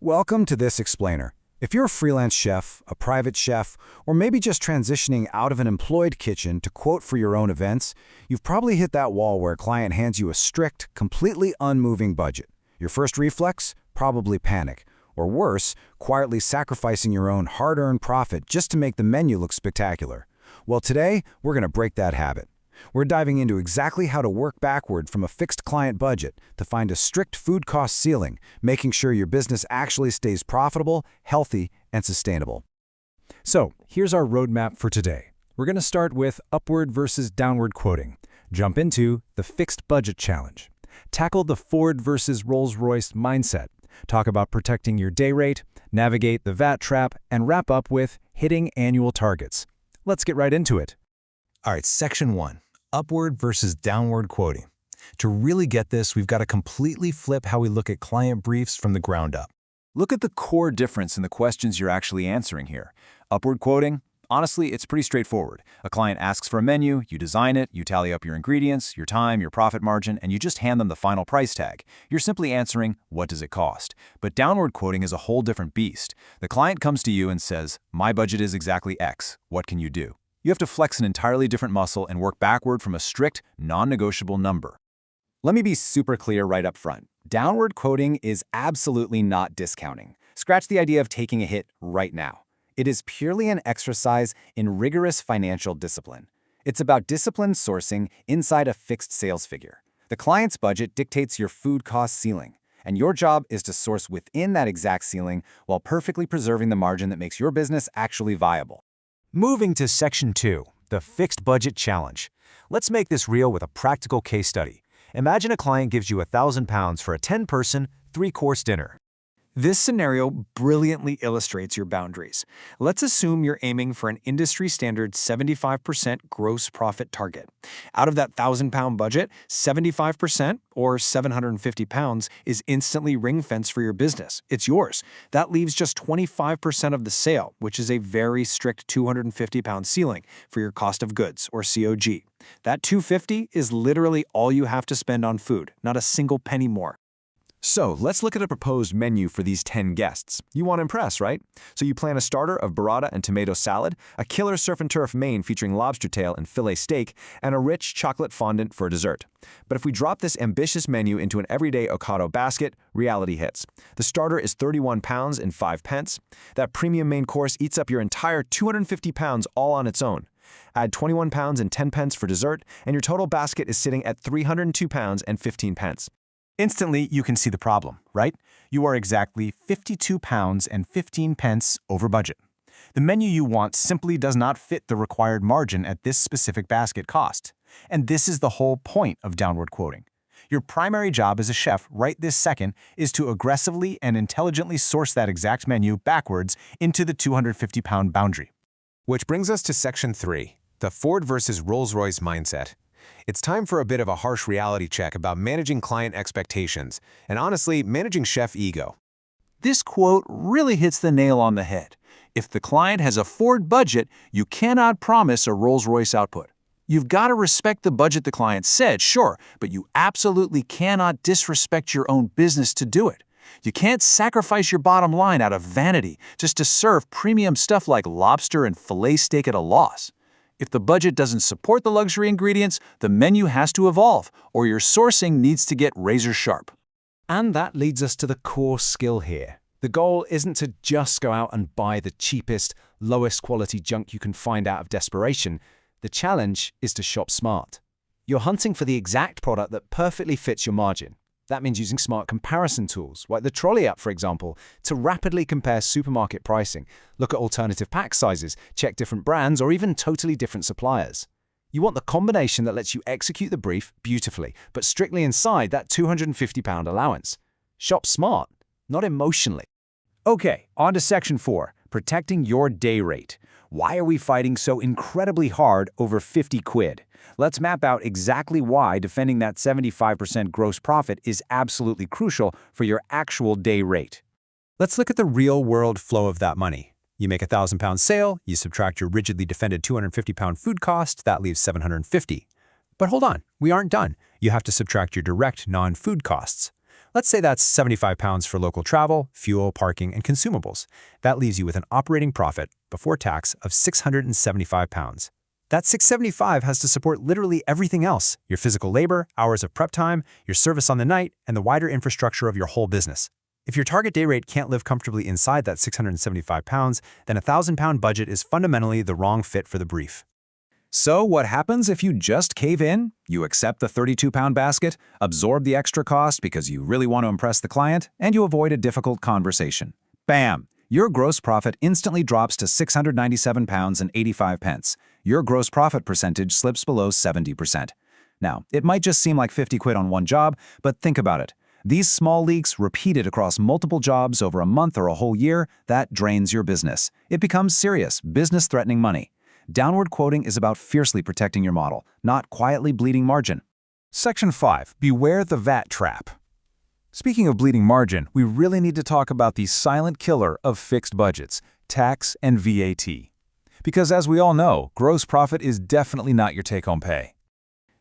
Welcome to This Explainer. If you're a freelance chef, a private chef, or maybe just transitioning out of an employed kitchen to quote for your own events, you've probably hit that wall where a client hands you a strict, completely unmoving budget. Your first reflex? Probably panic. Or worse, quietly sacrificing your own hard-earned profit just to make the menu look spectacular. Well, today, we're going to break that habit. We're diving into exactly how to work backward from a fixed client budget to find a strict food cost ceiling, making sure your business actually stays profitable, healthy, and sustainable. So, here's our roadmap for today. We're going to start with upward versus downward quoting, jump into the fixed budget challenge, tackle the Ford versus Rolls-Royce mindset, talk about protecting your day rate, navigate the VAT trap, and wrap up with hitting annual targets. Let's get right into it. All right, section 1, upward versus downward quoting. To really get this, we've got to completely flip how we look at client briefs from the ground up. Look at the core difference in the questions you're actually answering here. Upward quoting? Honestly, it's pretty straightforward. A client asks for a menu, you design it, you tally up your ingredients, your time, your profit margin, and you just hand them the final price tag. You're simply answering, what does it cost? But downward quoting is a whole different beast. The client comes to you and says, my budget is exactly X. What can you do? You have to flex an entirely different muscle and work backward from a strict, non-negotiable number. Let me be super clear right up front. Downward quoting is absolutely not discounting. Scratch the idea of taking a hit right now. It is purely an exercise in rigorous financial discipline. It's about disciplined sourcing inside a fixed sales figure. The client's budget dictates your food cost ceiling, and your job is to source within that exact ceiling while perfectly preserving the margin that makes your business actually viable. Moving to section 2, the fixed budget challenge. Let's make this real with a practical case study. Imagine a client gives you £1,000 for a 10-person, 3-course dinner. This scenario brilliantly illustrates your boundaries. Let's assume you're aiming for an industry-standard 75% gross profit target. Out of that £1,000 budget, 75%, or £750, is instantly ring-fenced for your business. It's yours. That leaves just 25% of the sale, which is a very strict £250 ceiling for your cost of goods, or COG. That $250 is literally all you have to spend on food, not a single penny more. So, let's look at a proposed menu for these 10 guests. You want to impress, right? So you plan a starter of burrata and tomato salad, a killer surf and turf main featuring lobster tail and fillet steak, and a rich chocolate fondant for dessert. But if we drop this ambitious menu into an everyday Ocado basket, reality hits. The starter is £31 and 5 pence. That premium main course eats up your entire £250 all on its own. Add £21 and 10 pence for dessert, and your total basket is sitting at £302 and 15 pence. Instantly, you can see the problem, right? You are exactly £52 and 15 pence over budget. The menu you want simply does not fit the required margin at this specific basket cost. And this is the whole point of downward quoting. Your primary job as a chef right this second is to aggressively and intelligently source that exact menu backwards into the £250 boundary. Which brings us to section 3, the Ford versus Rolls-Royce mindset. It's time for a bit of a harsh reality check about managing client expectations, and honestly, managing chef ego. This quote really hits the nail on the head. If the client has a Ford budget, you cannot promise a Rolls-Royce output. You've got to respect the budget the client said, sure, but you absolutely cannot disrespect your own business to do it. You can't sacrifice your bottom line out of vanity just to serve premium stuff like lobster and fillet steak at a loss. If the budget doesn't support the luxury ingredients, the menu has to evolve, or your sourcing needs to get razor sharp. And that leads us to the core skill here. The goal isn't to just go out and buy the cheapest, lowest quality junk you can find out of desperation. The challenge is to shop smart. You're hunting for the exact product that perfectly fits your margin. That means using smart comparison tools, like the trolley app, for example, to rapidly compare supermarket pricing, look at alternative pack sizes, check different brands, or even totally different suppliers. You want the combination that lets you execute the brief beautifully, but strictly inside that £250 allowance. Shop smart, not emotionally. Okay, on to section 4, protecting your day rate. Why are we fighting so incredibly hard over 50 quid? Let's map out exactly why defending that 75% gross profit is absolutely crucial for your actual day rate. Let's look at the real-world flow of that money. You make a £1,000 sale, you subtract your rigidly defended £250 food cost, that leaves $750. But hold on, we aren't done. You have to subtract your direct non-food costs. Let's say that's £75 for local travel, fuel, parking, and consumables. That leaves you with an operating profit before tax of £675. That $675 has to support literally everything else: your physical labor, hours of prep time, your service on the night, and the wider infrastructure of your whole business. If your target day rate can't live comfortably inside that £675, then a £1,000 budget is fundamentally the wrong fit for the brief. So what happens if you just cave in? You accept the 32-pound basket, absorb the extra cost because you really want to impress the client, and you avoid a difficult conversation. Bam! Your gross profit instantly drops to £697.85. Your gross profit percentage slips below 70%. Now, it might just seem like 50 quid on one job, but think about it. These small leaks repeated across multiple jobs over a month or a whole year, that drains your business. It becomes serious, business-threatening money. Downward quoting is about fiercely protecting your model, not quietly bleeding margin. Section 5. Beware the VAT trap. Speaking of bleeding margin, we really need to talk about the silent killer of fixed budgets, tax and VAT. Because as we all know, gross profit is definitely not your take-home pay.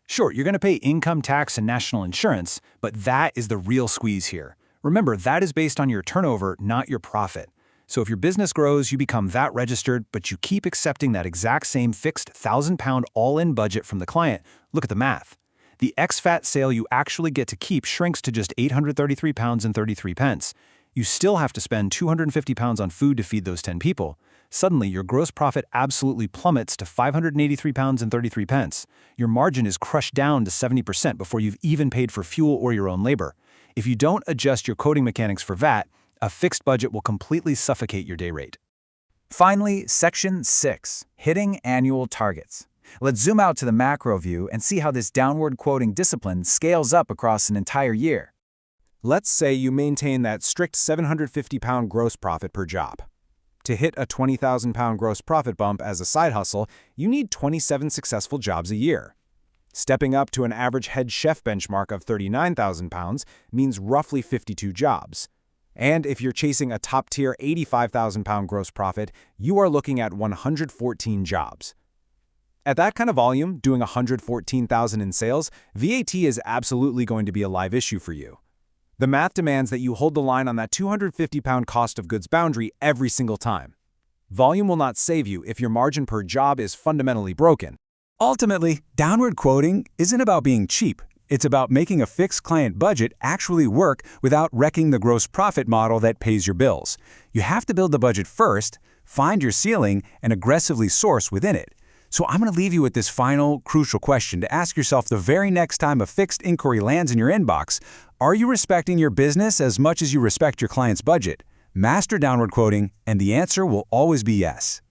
Sure, you're going to pay income tax and national insurance, but that is the real squeeze here. Remember, that is based on your turnover, not your profit. So if your business grows, you become VAT registered, but you keep accepting that exact same fixed £1,000 all-in budget from the client. Look at the math. The ex-VAT sale you actually get to keep shrinks to just £833.33. You still have to spend £250 on food to feed those 10 people. Suddenly, your gross profit absolutely plummets to £583.33. Your margin is crushed down to 70% before you've even paid for fuel or your own labor. If you don't adjust your coding mechanics for VAT, a fixed budget will completely suffocate your day rate. Finally, Section 6, Hitting Annual Targets. Let's zoom out to the macro view and see how this downward quoting discipline scales up across an entire year. Let's say you maintain that strict £750 gross profit per job. To hit a £20,000 gross profit bump as a side hustle, you need 27 successful jobs a year. Stepping up to an average head chef benchmark of £39,000 means roughly 52 jobs. And if you're chasing a top-tier £85,000 gross profit, you are looking at 114 jobs. At that kind of volume, doing $114,000 in sales, VAT is absolutely going to be a live issue for you. The math demands that you hold the line on that £250 cost of goods boundary every single time. Volume will not save you if your margin per job is fundamentally broken. Ultimately, downward quoting isn't about being cheap. It's about making a fixed client budget actually work without wrecking the gross profit model that pays your bills. You have to build the budget first, find your ceiling, and aggressively source within it. So I'm going to leave you with this final, crucial question to ask yourself the very next time a fixed inquiry lands in your inbox. Are you respecting your business as much as you respect your client's budget? Master downward quoting, and the answer will always be yes.